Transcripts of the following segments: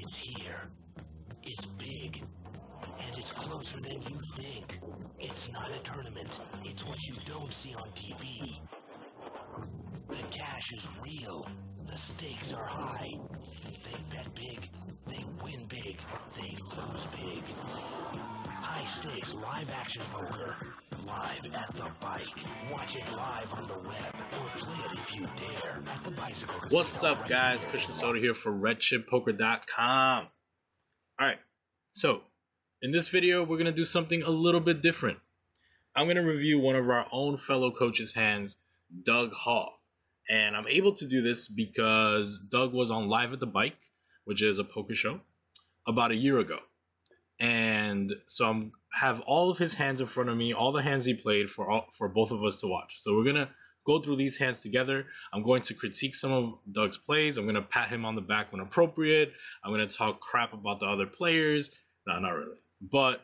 It's here. It's big. And it's closer than you think. It's not a tournament. It's what you don't see on TV. The cash is real. The stakes are high. They bet big. They win big. They lose big. High stakes live action poker. Live at the bike. Watch it live on the web. Or play it if you dare at the bicycle casino. What's up, guys? Christian Soto here for RedChipPoker.com. Alright, so in this video, we're going to do something a little bit different. I'm going to review one of our own fellow coaches' hands, Doug Hall. And I'm able to do this because Doug was on Live at the Bike, which is a poker show, about a year ago. And so I have all of his hands in front of me, all the hands he played for both of us to watch. So we're going to go through these hands together. I'm going to critique some of Doug's plays. I'm going to pat him on the back when appropriate. I'm going to talk crap about the other players. No, not really. But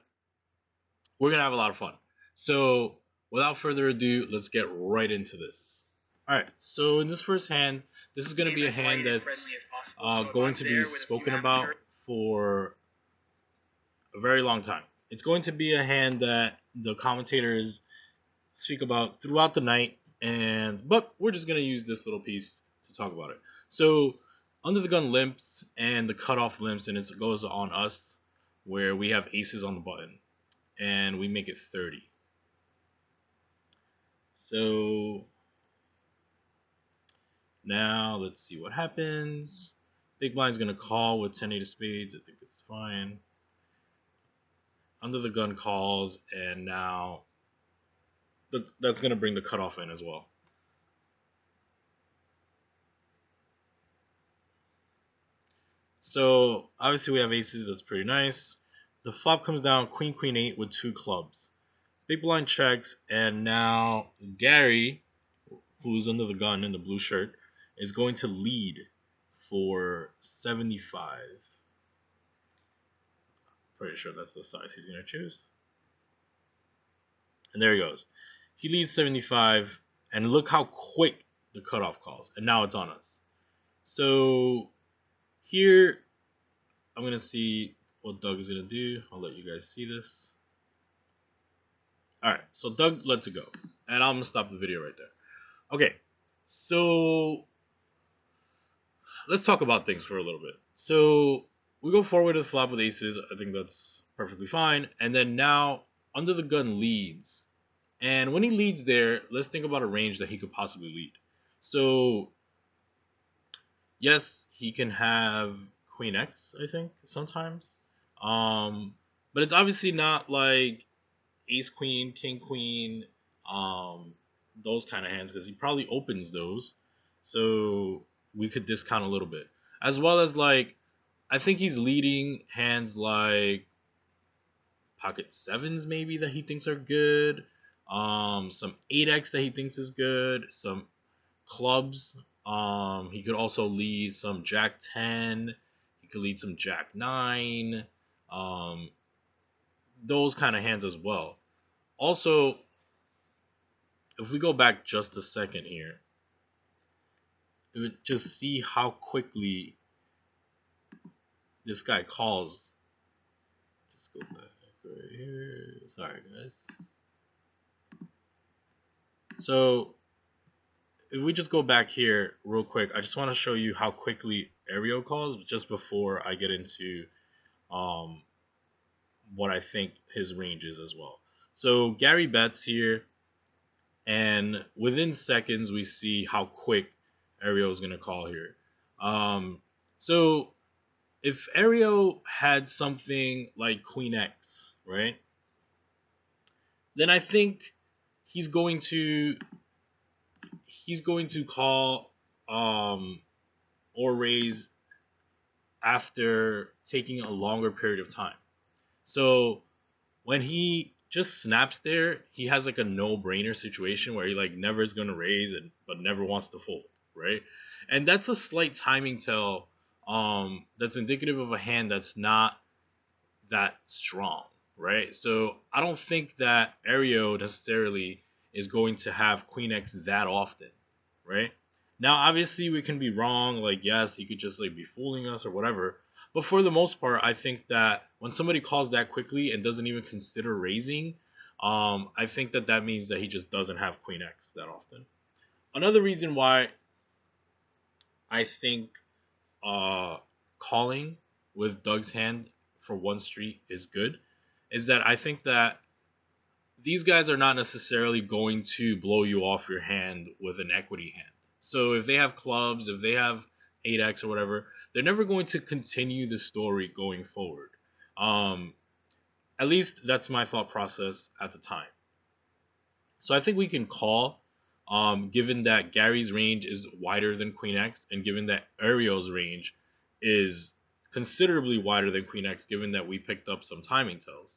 we're going to have a lot of fun. So without further ado, let's get right into this. Alright, so in this first hand, this is going to be a hand that's going to be spoken about for a very long time. It's going to be a hand that the commentators speak about throughout the night, but we're just going to use this little piece to talk about it. So under the gun limps and the cutoff limps, and it goes on us where we have aces on the button and we make it 30. So now let's see what happens. Big blind's going to call with 10-8 of spades. I think it's fine. Under the gun calls, and now that's going to bring the cutoff in as well. So obviously we have aces. That's pretty nice. The flop comes down queen, queen, 8 with 2 clubs. Big blind checks, and now Gary, who's under the gun in the blue shirt, is going to lead for 75. Pretty sure that's the size he's going to choose. And there he goes. He leads 75, and look how quick the cutoff calls. And now it's on us. So here, I'm going to see what Doug is going to do. I'll let you guys see this. Alright, so Doug lets it go. And I'm going to stop the video right there. Okay, so let's talk about things for a little bit. So we go forward to the flop with aces. I think that's perfectly fine. And then now under the gun leads. And when he leads there, let's think about a range that he could possibly lead. So yes, he can have queen X, I think, sometimes. But it's obviously not like ace queen, king queen, those kind of hands, because he probably opens those. So we could discount a little bit. As well as, like, I think he's leading hands like pocket 7s maybe that he thinks are good. Some 8x that he thinks is good. Some clubs. He could also lead some jack 10. He could lead some jack 9. Those kind of hands as well. Also, if we go back just a second here, just see how quickly this guy calls. Just go back right here. Sorry, guys. So if we just go back here real quick, I just want to show you how quickly Ario calls just before I get into what I think his range is as well. So Gary bets here, and within seconds we see how quick Ario is going to call here. So if Ario had something like queen X, right, then I think he's going to call or raise after taking a longer period of time. So when he just snaps there, he has like a no-brainer situation where he like never is going to raise but never wants to fold, right? And that's a slight timing tell that's indicative of a hand that's not that strong, right? So I don't think that Ario necessarily is going to have queen X that often, right? Now, obviously, we can be wrong. Like, yes, he could just like be fooling us or whatever. But for the most part, I think that when somebody calls that quickly and doesn't even consider raising, I think that that means that he just doesn't have Queen X that often. Another reason why I think uh, calling with Doug's hand for one street is good is that I think that these guys are not necessarily going to blow you off your hand with an equity hand. So if they have clubs, if they have 8x or whatever, they're never going to continue the story going forward. Um, at least that's my thought process at the time. So I think we can call, given that Gary's range is wider than Queen X, and given that Ariel's range is considerably wider than Queen X, given that we picked up some timing tells.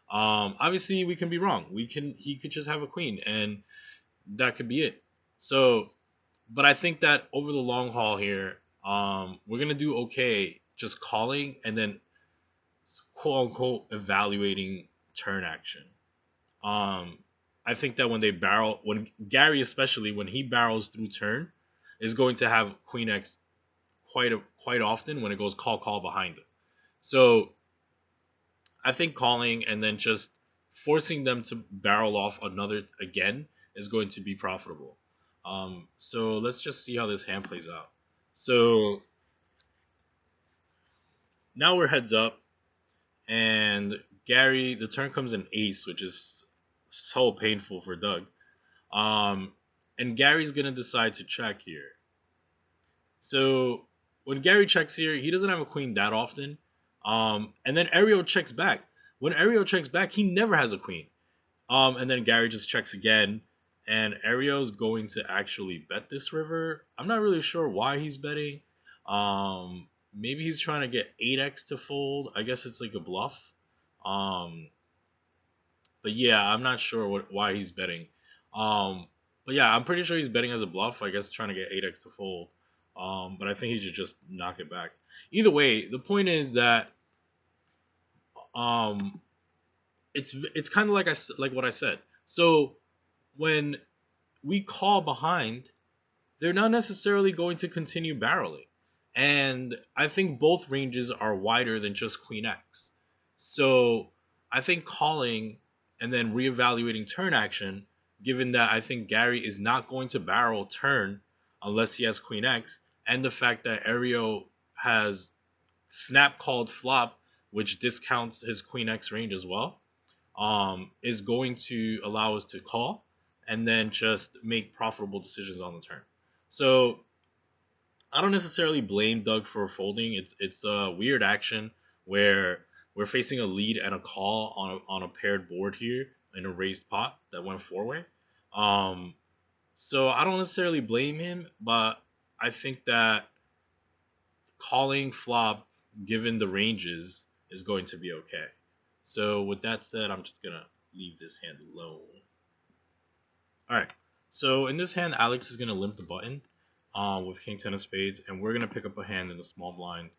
Obviously, we can be wrong. He could just have a queen, and that could be it. So, but I think that over the long haul here, we're gonna do okay just calling and then quote unquote evaluating turn action. Um, I think that when Gary especially when he barrels through turn, is going to have Queen X quite often when it goes call behind him. So I think calling and then just forcing them to barrel off another again is going to be profitable. So let's just see how this hand plays out. So now we're heads up, and Gary, the turn comes in ace, which is so painful for Doug. And Gary's gonna decide to check here. So when Gary checks here, he doesn't have a queen that often. And then Ariel checks back. When Ariel checks back, he never has a queen. And then Gary just checks again, and Ariel's going to actually bet this river. I'm not really sure why he's betting. Maybe he's trying to get 8x to fold. I guess it's like a bluff. But yeah, I'm not sure why he's betting. But yeah, I'm pretty sure he's betting as a bluff. I guess trying to get 8x to fold. But I think he should just knock it back. Either way, the point is that it's kind of like what I said. So when we call behind, they're not necessarily going to continue barreling. And I think both ranges are wider than just Queen X. So I think calling and then reevaluating turn action, given that I think Gary is not going to barrel turn unless he has Queen X, and the fact that Ariel has snap called flop, which discounts his Queen X range as well, is going to allow us to call and then just make profitable decisions on the turn. So I don't necessarily blame Doug for folding. It's a weird action where we're facing a lead and a call on a paired board here in a raised pot that went four way. So I don't necessarily blame him, but I think that calling flop, given the ranges, is going to be okay. So with that said, I'm just gonna leave this hand alone. All right. So in this hand, Alex is gonna limp the button with King 10 of spades, and we're gonna pick up a hand in the small blind.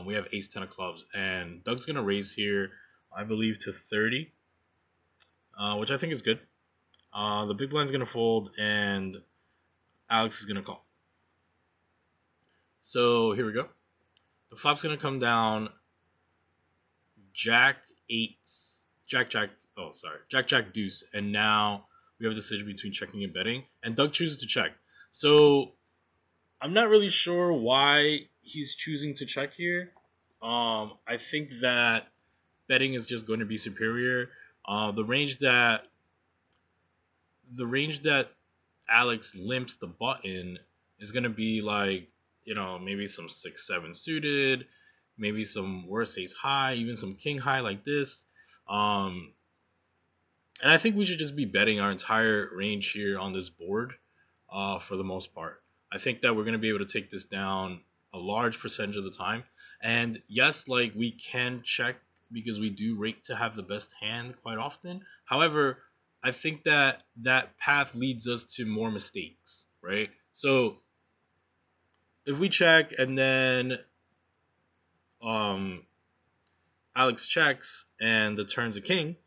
We have Ace 10 of clubs, and Doug's gonna raise here, I believe, to 30, which I think is good. The big blind's gonna fold, and Alex is gonna call. So here we go. The flop's gonna come down. Jack 8, Jack Deuce, and now we have a decision between checking and betting, and Doug chooses to check. So I'm not really sure why he's choosing to check here. I think that betting is just going to be superior. The range that Alex limps the button is going to be like, maybe some 6-7 suited, maybe some worse ace high, even some king high like this. And I think we should just be betting our entire range here on this board for the most part. I think that we're going to be able to take this down a large percentage of the time. And yes, like, we can check because we do rate to have the best hand quite often. However, I think that that path leads us to more mistakes, right? So if we check and then Alex checks and the turn's a king,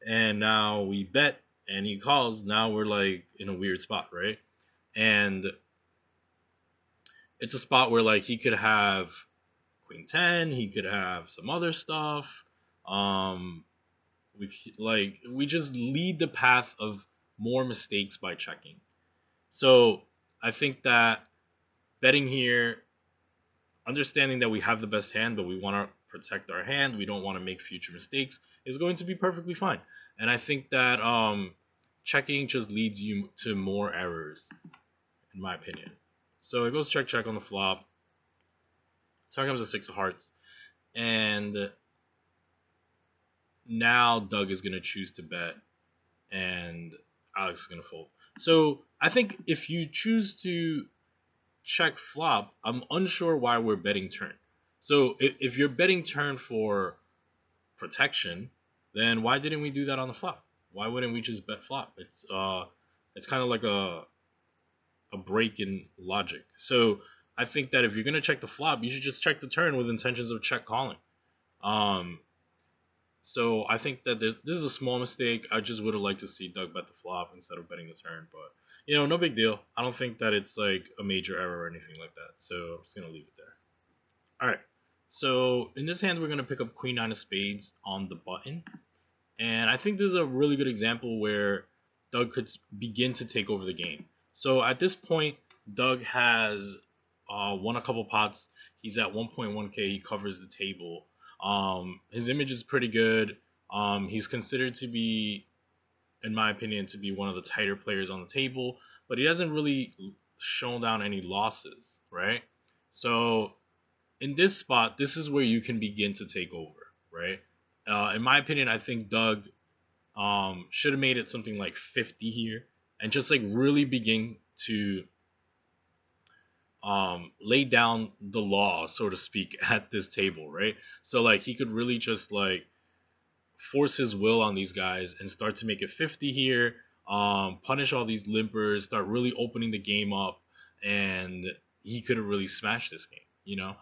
and now we bet and he calls, now we're like in a weird spot, right? And it's a spot where like he could have queen 10. He could have some other stuff. We just lead the path of more mistakes by checking. So I think that betting here, understanding that we have the best hand, but we want to protect our hand, we don't want to make future mistakes, is going to be perfectly fine. And I think that checking just leads you to more errors, in my opinion. So it goes check check on the flop. So here comes the 6 of hearts. And now Doug is going to choose to bet, and Alex is going to fold. So I think if you choose to check flop, I'm unsure why we're betting turn. So if you're betting turn for protection, then why didn't we do that on the flop? Why wouldn't we just bet flop? It's kind of like a break in logic. So I think that if you're gonna check the flop, you should just check the turn with intentions of check calling. So I think that this is a small mistake. I just would have liked to see Doug bet the flop instead of betting the turn, but no big deal. I don't think that it's like a major error or anything like that. So I'm just gonna leave it there. All right. So in this hand, we're gonna pick up Queen 9 of Spades on the button, and I think this is a really good example where Doug could begin to take over the game. So at this point, Doug has won a couple pots. He's at 1.1k. He covers the table. His image is pretty good. He's considered to be, in my opinion, to be one of the tighter players on the table, but he hasn't really shown down any losses, right? So in this spot, this is where you can begin to take over, right? In my opinion, I think Doug should have made it something like 50 here and just like really begin to lay down the law, so to speak, at this table, right? So like he could really just like force his will on these guys and start to make it 50 here, punish all these limpers, start really opening the game up, and he could have really smashed this game,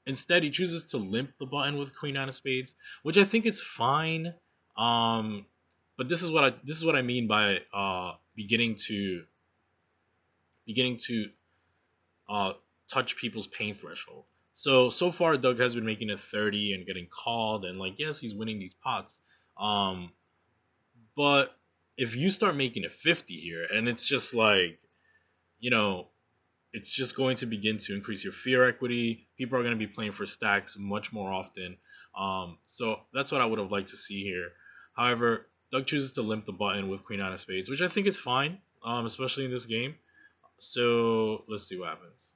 Instead, he chooses to limp the button with Queen 9 of Spades, which I think is fine. But this is what I mean by beginning to touch people's pain threshold. So far, Doug has been making it 30 and getting called, and like yes, he's winning these pots. But if you start making it 50 here, and it's just like, it's just going to begin to increase your fear equity. People are going to be playing for stacks much more often. So that's what I would have liked to see here. However, Doug chooses to limp the button with Queen 9 of Spades, which I think is fine, especially in this game. So let's see what happens.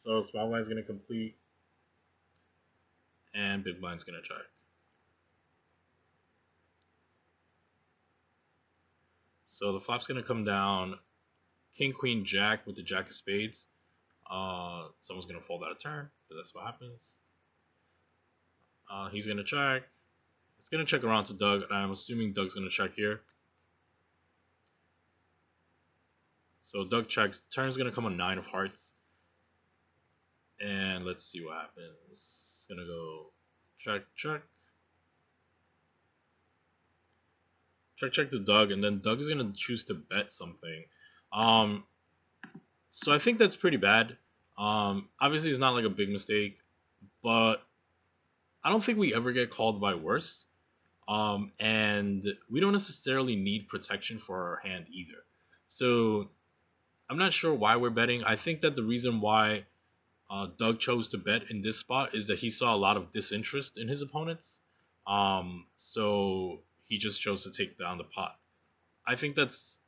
So small blind's going to complete, and big blind's going to check. So the flop's going to come down, king, queen, jack with the jack of spades. Someone's going to fold out a turn, because that's what happens. He's going to check. It's going to check around to Doug, and I'm assuming Doug's going to check here. So Doug checks. Turn's going to come on 9 of hearts. And let's see what happens. It's going to go check, check. Check to Doug, and then Doug is going to choose to bet something. So I think that's pretty bad. Obviously, it's not like a big mistake, but I don't think we ever get called by worse. And we don't necessarily need protection for our hand either. So I'm not sure why we're betting. I think that the reason why Doug chose to bet in this spot is that he saw a lot of disinterest in his opponents. So he just chose to take down the pot. I think that's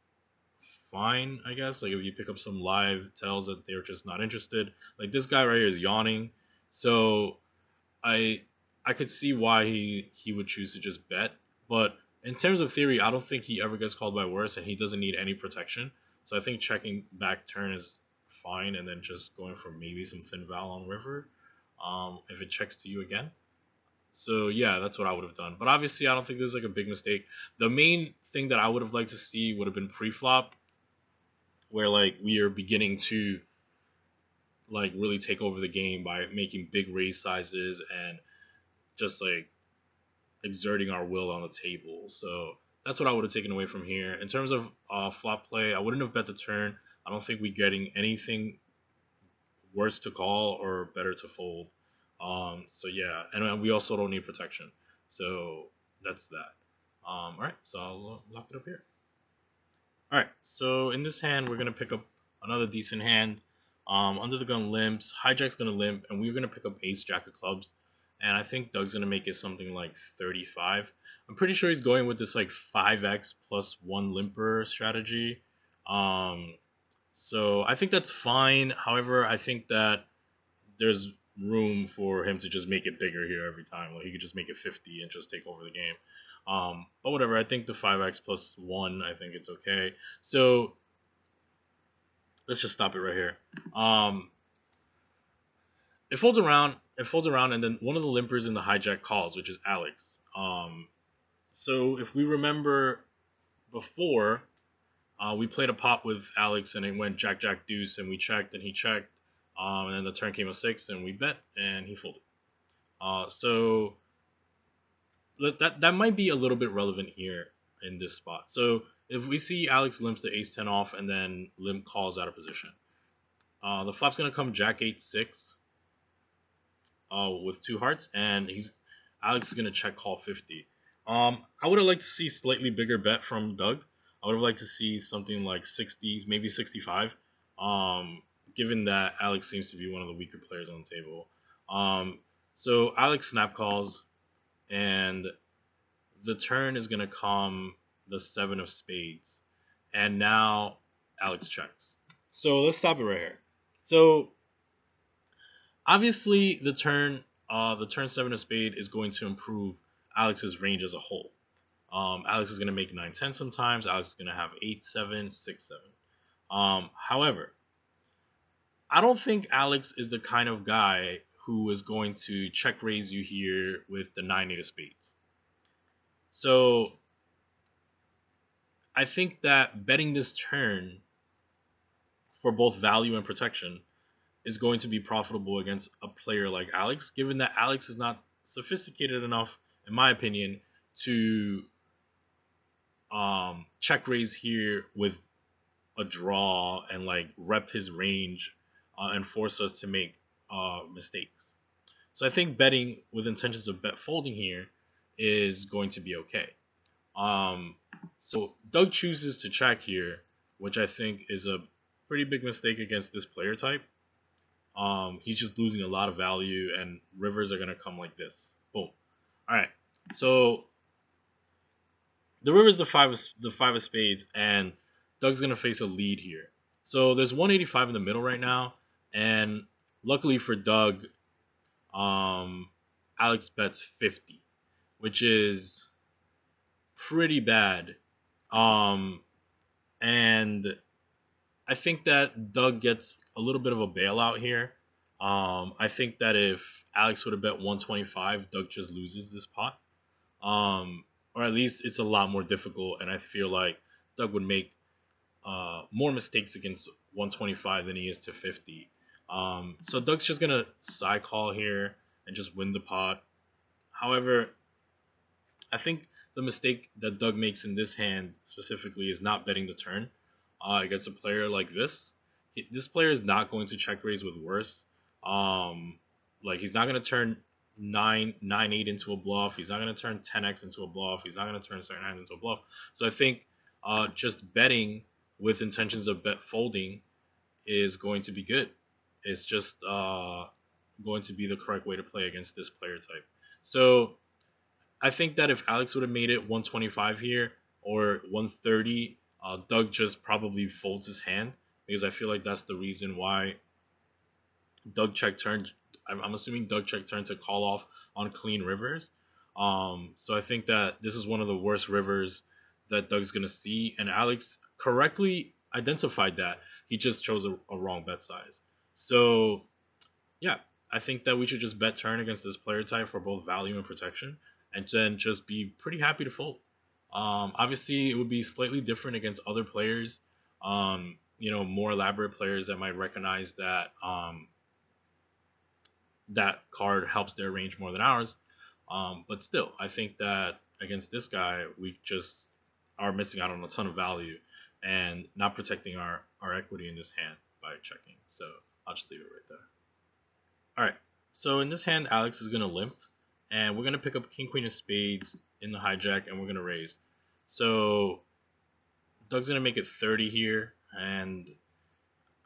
fine, I guess. Like if you pick up some live tells that they're just not interested. Like this guy right here is yawning. So I could see why he would choose to just bet. But in terms of theory, I don't think he ever gets called by worse, and he doesn't need any protection. So I think checking back turn is fine, and then just going for maybe some thin val on river if it checks to you again. So yeah, that's what I would have done. But obviously, I don't think this is like a big mistake. The main thing that I would have liked to see would have been pre-flop, where like we are beginning to like really take over the game by making big raise sizes and just like exerting our will on the table. So that's what I would have taken away from here. In terms of flop play, I wouldn't have bet the turn. I don't think we're getting anything worse to call or better to fold. So yeah, and we also don't need protection. So that's that. All right, so I'll lock it up here. All right, so in this hand, we're gonna pick up another decent hand. Under the gun limps, hijack's gonna limp, and we're gonna pick up ace jack of clubs. And I think Doug's gonna make it something like 35. I'm pretty sure he's going with this like 5x plus one limper strategy. Um, so I think that's fine. However, I think that there's room for him to just make it bigger here every time. Like he could just make it 50 and just take over the game. But whatever. I think the 5x plus 1, I think it's okay. So let's just stop it right here. It folds around. It folds around, and then one of the limpers in the hijack calls, which is Alex. So if we remember before, we played a pot with Alex, and it went Jack Jack Deuce, and we checked, and he checked. And then the turn came a 6, and we bet, and he folded. So that might be a little bit relevant here in this spot. So if we see Alex limps the ace 10 off and then limp calls out of position, the flop's gonna come Jack 8 6 with 2 hearts, and Alex is gonna check call 50. I would have liked to see slightly bigger bet from Doug. I would have liked to see something like 60s, maybe 65. Given that Alex seems to be one of the weaker players on the table. So Alex snap calls, and the turn is going to come the 7 of spades. And now Alex checks. So let's stop it right here. So obviously the turn 7 of spade is going to improve Alex's range as a whole. Alex is going to make 9-10 sometimes. Alex is going to have 8-7, 6-7. However, I don't think Alex is the kind of guy who is going to check raise you here with the 9-8 of spades. So I think that betting this turn for both value and protection is going to be profitable against a player like Alex, given that Alex is not sophisticated enough, in my opinion, to check raise here with a draw and like rep his range and force us to make mistakes. So I think betting with intentions of bet folding here is going to be okay. So Doug chooses to check here, which I think is a pretty big mistake against this player type. He's just losing a lot of value, and rivers are gonna come like this. Boom. All right. So the river's the five of spades, and Doug's gonna face a lead here. So there's 185 in the middle right now, and luckily for Doug, Alex bets 50, which is pretty bad. And I think that Doug gets a little bit of a bailout here. I think that if Alex would have bet 125, Doug just loses this pot. Or at least it's a lot more difficult, and I feel like Doug would make more mistakes against 125 than he is to 50. So Doug's just gonna side call here and just win the pot. However, I think the mistake that Doug makes in this hand specifically is not betting the turn against a player like this. This player is not going to check raise with worse. Like he's not going to turn 9-8 into a bluff. He's not going to turn 10x into a bluff. He's not going to turn certain hands into a bluff. So I think just betting with intentions of bet folding is going to be good. It's just going to be the correct way to play against this player type. So I think that if Alex would have made it 125 here or 130, Doug just probably folds his hand, because I feel like that's the reason why Doug check turn. I'm assuming Doug check turn to call off on clean rivers. So I think that this is one of the worst rivers that Doug's gonna see, and Alex correctly identified that. He just chose a wrong bet size. So yeah, I think that we should just bet turn against this player type for both value and protection, and then just be pretty happy to fold. Obviously, it would be slightly different against other players, more elaborate players that might recognize that that card helps their range more than ours. But still, I think that against this guy, we just are missing out on a ton of value. and not protecting our equity in this hand by checking. So I'll just leave it right there. All right. So in this hand, Alex is gonna limp, and we're gonna pick up King Queen of Spades in the hijack, and we're gonna raise. So Doug's gonna make it 30 here, and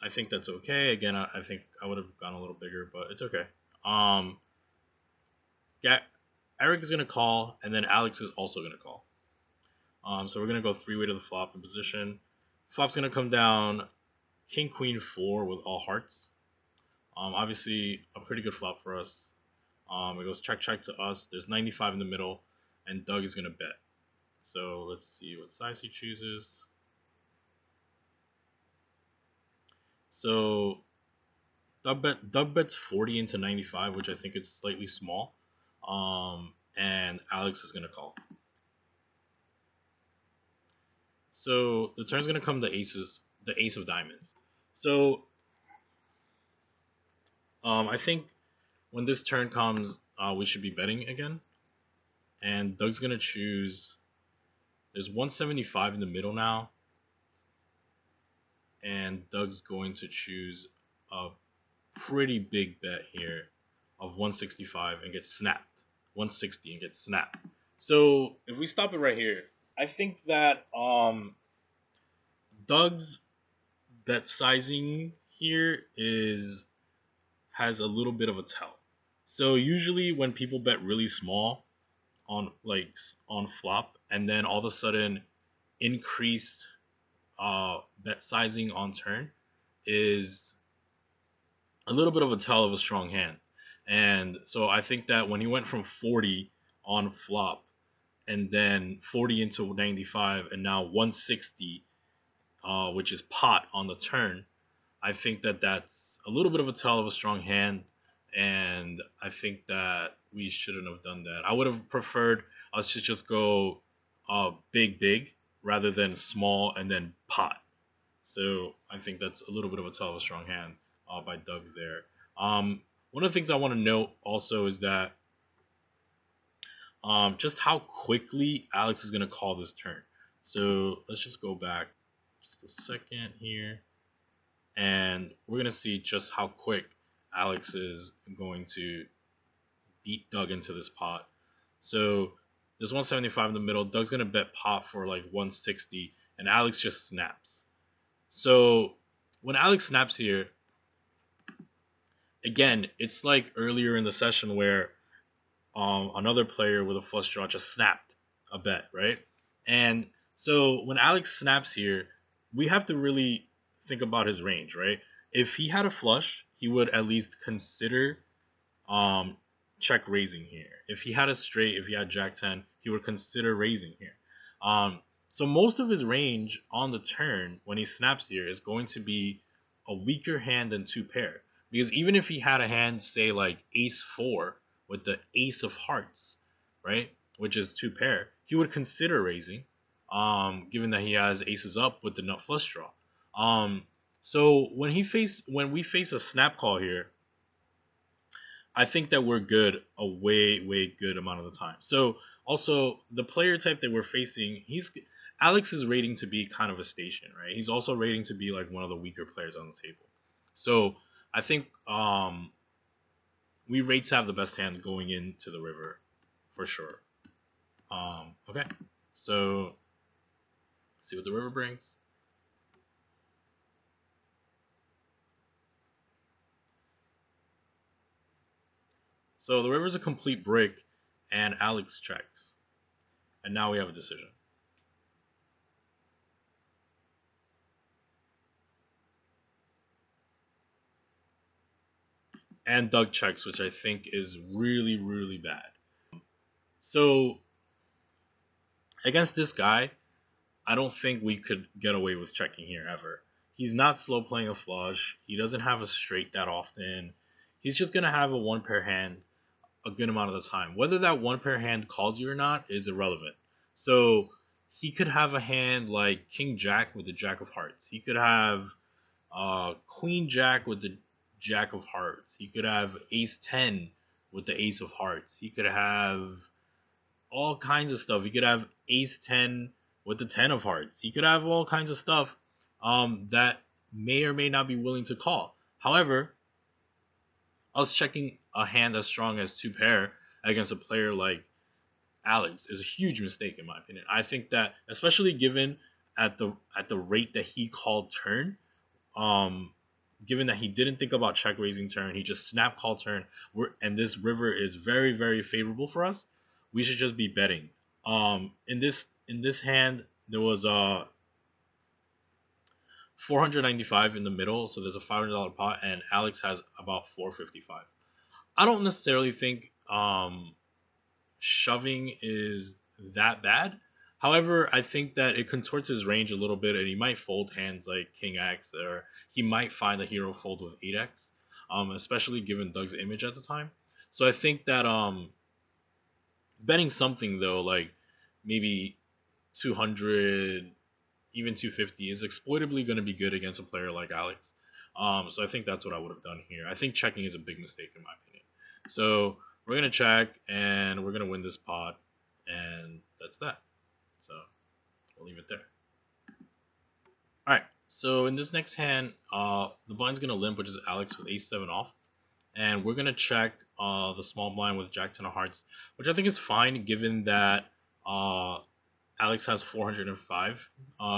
I think that's okay. Again, I think I would have gone a little bigger, but it's okay. Yeah, Eric is gonna call, and then Alex is also gonna call. So we're gonna go 3-way to the flop in position. Flop's gonna come down King Queen 4 with all hearts. Obviously a pretty good flop for us. It goes check check to us. There's 95 in the middle, and Doug is gonna bet. So let's see what size he chooses. So Doug bets 40 into 95, which I think is slightly small. And Alex is gonna call. So the turn's gonna come the ace of diamonds. So I think when this turn comes, we should be betting again. And Doug's gonna choose. There's 175 in the middle now, and Doug's going to choose a pretty big bet here of 165 and get snapped. 160 and get snapped. So if we stop it right here, I think that Doug's bet sizing here has a little bit of a tell. So usually when people bet really small on flop and then all of a sudden increase bet sizing on turn is a little bit of a tell of a strong hand. And so I think that when he went from 40 on flop and then 40 into 95 and now 160, which is pot on the turn, I think that that's a little bit of a tell of a strong hand, and I think that we shouldn't have done that. I would have preferred us to just go big rather than small and then pot. So I think that's a little bit of a tell of a strong hand by Doug there. One of the things I want to note also is that just how quickly Alex is going to call this turn. So let's just go back just a second here. And we're going to see just how quick Alex is going to beat Doug into this pot. So there's 175 in the middle. Doug's going to bet pot for like 160. And Alex just snaps. So when Alex snaps here, again, it's like earlier in the session where another player with a flush draw just snapped a bet, right? And so when Alex snaps here, we have to really think about his range, right? If he had a flush, he would at least consider check raising here. If he had a straight, if he had Jack 10, he would consider raising here. So most of his range on the turn when he snaps here is going to be a weaker hand than 2 pair. Because even if he had a hand, say like ace 4 with the ace of hearts, right, which is 2 pair, he would consider raising, given that he has aces up with the nut flush draw. So when we face a snap call here, I think that we're good a way good amount of the time. So also the player type that we're facing, Alex is rating to be kind of a station, right? He's also rating to be like one of the weaker players on the table. So I think we rate to have the best hand going into the river for sure. Okay, so let's see what the river brings. So the river's a complete brick, and Alex checks. And now we have a decision. And Doug checks, which I think is really bad. So against this guy, I don't think we could get away with checking here ever. He's not slow playing a flush. He doesn't have a straight that often. He's just going to have a 1 pair hand a good amount of the time. Whether that 1 pair hand calls you or not is irrelevant. So he could have a hand like King Jack with the Jack of Hearts. He could have Queen Jack with the Jack of Hearts. He could have Ace 10 with the Ace of Hearts. He could have all kinds of stuff. He could have Ace 10 with the 10 of hearts. He could have all kinds of stuff that may or may not be willing to call. However, us checking a hand as strong as 2 pair against a player like Alex is a huge mistake in my opinion. I think that, especially given at the rate that he called turn, given that he didn't think about check raising turn, he just snap call turn, and this river is very, very favorable for us, we should just be betting. In this hand there was 495 in the middle, so there's a $500 pot, and Alex has about 455. I don't necessarily think shoving is that bad. However, I think that it contorts his range a little bit, and he might fold hands like King X, or he might find a hero fold with 8X, especially given Doug's image at the time. So I think that betting something though, like maybe 200, even 250, is exploitably going to be good against a player like Alex. So I think that's what I would have done here. I think checking is a big mistake in my opinion. So we're going to check, and we're going to win this pot, and that's that. So we'll leave it there. Alright, so in this next hand, the blind's going to limp, which is Alex with ace-7 off. And we're going to check the small blind with jack-10 of hearts, which I think is fine given that Alex has 405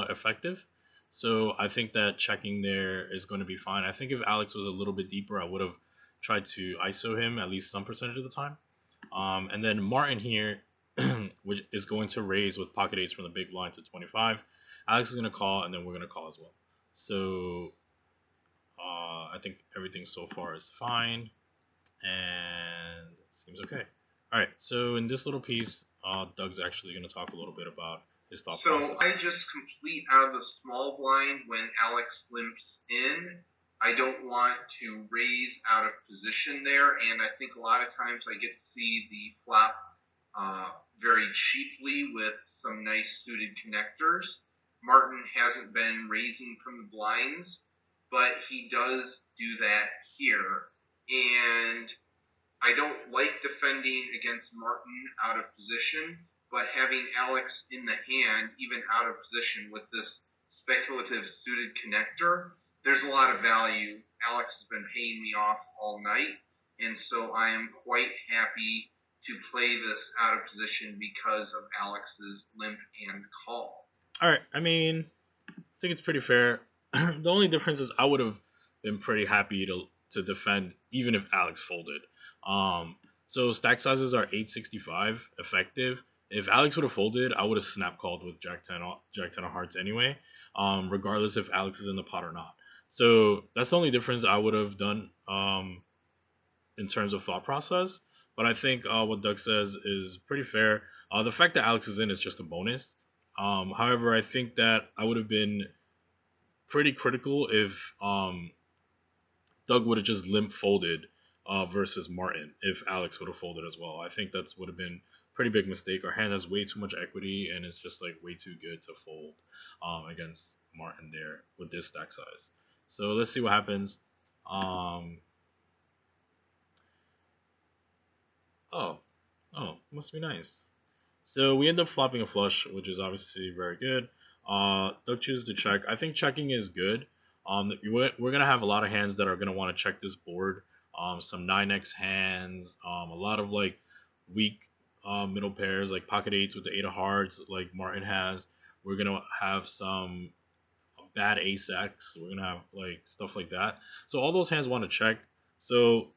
effective. So I think that checking there is going to be fine. I think if Alex was a little bit deeper, I would have tried to ISO him at least some percentage of the time. And then Martin here, which is going to raise with pocket eights from the big blind to 25. Alex is going to call, and then we're going to call as well. So I think everything so far is fine, and seems okay. All right, so in this little piece, Doug's actually going to talk a little bit about his thought process. So I just complete out of the small blind when Alex limps in. I don't want to raise out of position there, and I think a lot of times I get to see the flop very cheaply with some nice suited connectors. Martin hasn't been raising from the blinds, but he does do that here, and I don't like defending against Martin out of position, but having Alex in the hand, even out of position with this speculative suited connector, there's a lot of value. Alex has been paying me off all night, and so I am quite happy to play this out of position because of Alex's limp and call. Alright, I mean, I think it's pretty fair. The only difference is I would have been pretty happy to defend even if Alex folded. So stack sizes are 865 effective. If Alex would have folded, I would have snap called with jack-10 of hearts anyway, regardless if Alex is in the pot or not. So that's the only difference I would have done in terms of thought process. But I think what Doug says is pretty fair. The fact that Alex is in is just a bonus. However, I think that I would have been pretty critical if Doug would have just limp folded versus Martin if Alex would have folded as well. I think that would have been a pretty big mistake. Our hand has way too much equity, and it's just like way too good to fold against Martin there with this stack size. So let's see what happens. Oh, must be nice. So we end up flopping a flush, which is obviously very good. Doug chooses to check. I think checking is good. We're gonna have a lot of hands that are gonna want to check this board. Some 9x hands, a lot of like weak middle pairs like pocket eights with the 8 of hearts like Martin has. We're gonna have some bad ace x. We're gonna have like stuff like that. So all those hands want to check. So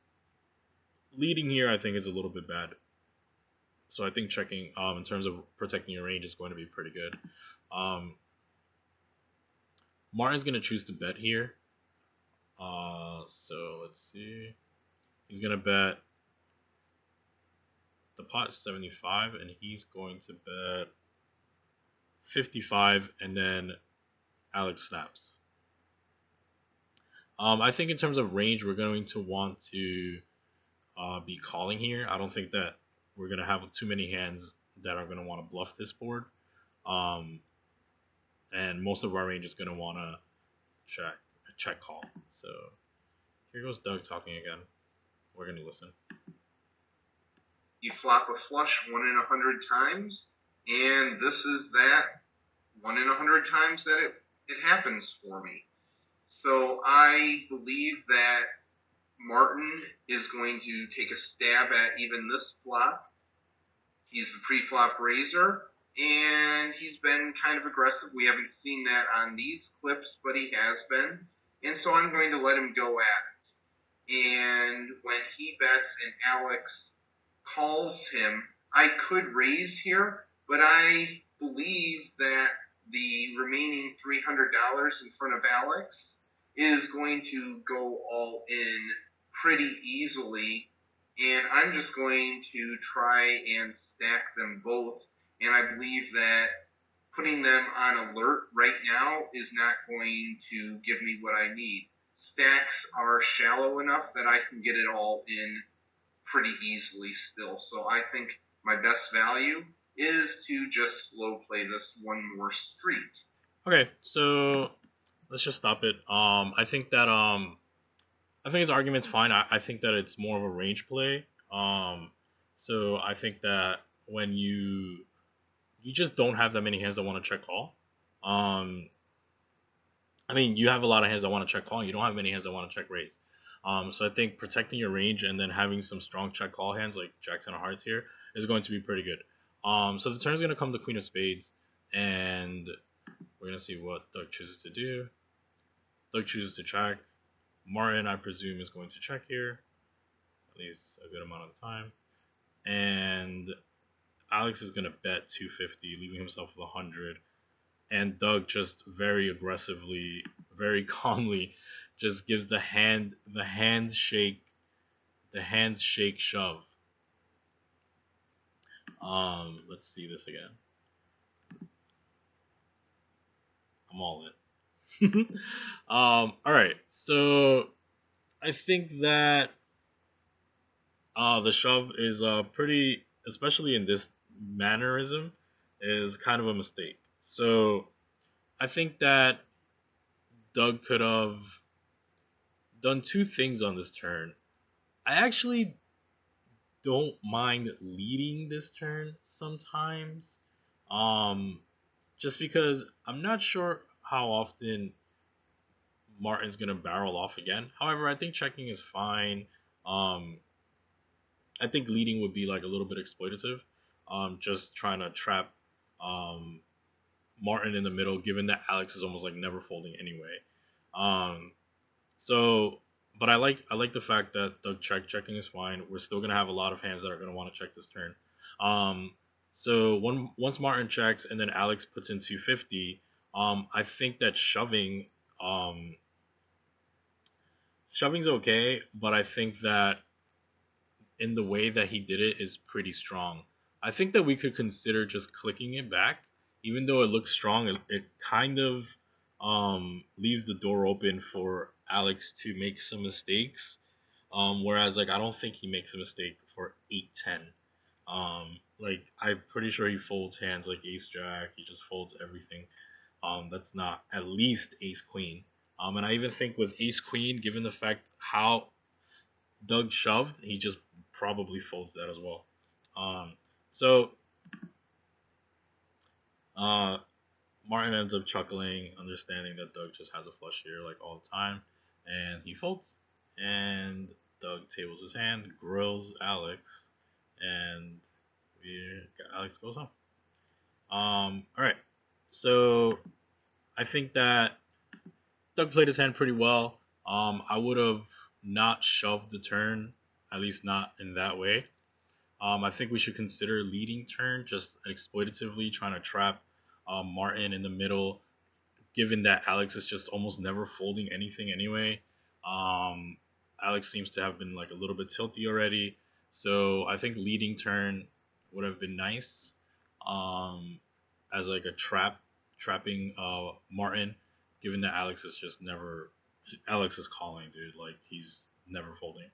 leading here I think is a little bit bad. So I think checking in terms of protecting your range is going to be pretty good. Martin's going to choose to bet here. So let's see. He's going to bet. The pot's 75, and he's going to bet 55, and then Alex snaps. I think in terms of range, we're going to want to be calling here. I don't think that we're going to have too many hands that are going to want to bluff this board. And most of our range is going to want to check call. So here goes Doug talking again. We're going to listen. You flop a flush 1 in 100 times, and this is that. 1 in 100 times that it happens for me. So I believe that Martin is going to take a stab at even this flop. He's the pre-flop raiser, and he's been kind of aggressive. We haven't seen that on these clips, but he has been. And so I'm going to let him go at it. And when he bets and Alex calls him, I could raise here, but I believe that the remaining $300 in front of Alex is going to go all in pretty easily, and I'm just going to try and stack them both, and I believe that putting them on alert right now is not going to give me what I need. Stacks are shallow enough that I can get it all in pretty easily still, so I think my best value is to just slow play this one more street. Okay, so let's just stop it. I think his argument's fine. I think that it's more of a range play. So I think that when you just don't have that many hands that want to check call. I mean, you have a lot of hands that want to check call, and you don't have many hands that want to check raise. So I think protecting your range and then having some strong check call hands like Jacks and Hearts here is going to be pretty good. So the turn's going to come to Queen of Spades, and we're going to see what Doug chooses to do. Doug chooses to check. Martin, I presume, is going to check here, at least a good amount of the time. And Alex is going to bet 250, leaving himself with 100. And Doug just very aggressively, very calmly, just gives the handshake shove. Let's see this again. I'm all in. All right. So I think that the shove is pretty, especially in this mannerism, is kind of a mistake. So I think that Doug could have done two things on this turn. I actually don't mind leading this turn sometimes. Just because I'm not sure how often Martin's gonna barrel off again. However, I think checking is fine. I think leading would be like a little bit exploitative. Just trying to trap Martin in the middle, given that Alex is almost like never folding anyway. But I like the fact that Doug checking is fine. We're still gonna have a lot of hands that are gonna want to check this turn. So once Martin checks and then Alex puts in 250, I think that shoving's okay, but I think that in the way that he did it is pretty strong. I think that we could consider just clicking it back, even though it looks strong. It kind of leaves the door open for Alex to make some mistakes. Whereas like I don't think he makes a mistake for 8-10. Like I'm pretty sure he folds hands like Ace Jack. He just folds everything. That's not at least Ace Queen. And I even think with Ace Queen, given the fact how Doug shoved, he just probably folds that as well. So Martin ends up chuckling, understanding that Doug just has a flush here like all the time, and he folds. And Doug tables his hand, grills Alex, and Alex goes home. All right. So I think that Doug played his hand pretty well. I would have not shoved the turn, at least not in that way. I think we should consider leading turn, just exploitatively trying to trap Martin in the middle, given that Alex is just almost never folding anything anyway. Alex seems to have been like a little bit tilty already, so I think leading turn would have been nice as like a trapping Martin, given that Alex is just never. Alex is calling, dude. Like he's never folding.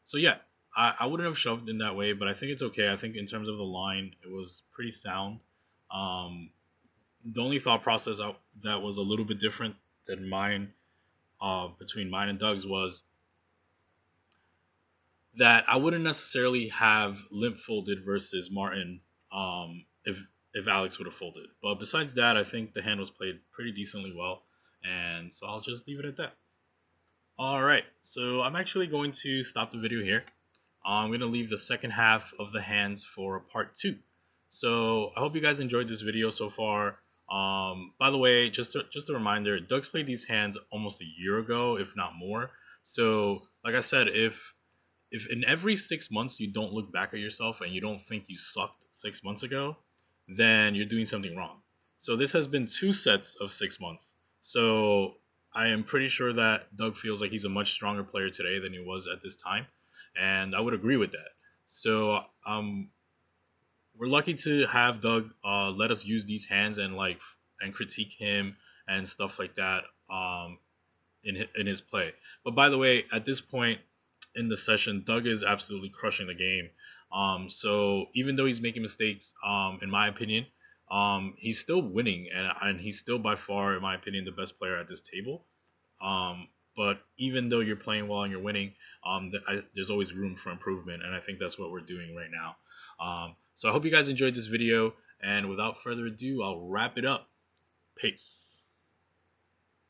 So yeah, I wouldn't have shoved in that way, but I think it's okay. I think in terms of the line, it was pretty sound. The only thought process that was a little bit different than mine, between mine and Doug's, was that I wouldn't necessarily have limp folded versus Martin, if Alex would have folded. But besides that, I think the hand was played pretty decently well, and so I'll just leave it at that. Alright, so I'm actually going to stop the video here. I'm going to leave the second half of the hands for part 2. So I hope you guys enjoyed this video so far. By the way, just a reminder, Doug's played these hands almost a year ago, if not more. So like I said, if in every 6 months you don't look back at yourself and you don't think you sucked 6 months ago, then you're doing something wrong. So this has been 2 sets of 6 months. So I am pretty sure that Doug feels like he's a much stronger player today than he was at this time, and I would agree with that. So we're lucky to have Doug let us use these hands and critique him and stuff like that in his play. But by the way, at this point in the session, Doug is absolutely crushing the game. So even though he's making mistakes, in my opinion, he's still winning, and he's still by far, in my opinion, the best player at this table. But even though you're playing well and you're winning, there's always room for improvement, and I think that's what we're doing right now. So I hope you guys enjoyed this video, and without further ado, I'll wrap it up. Peace.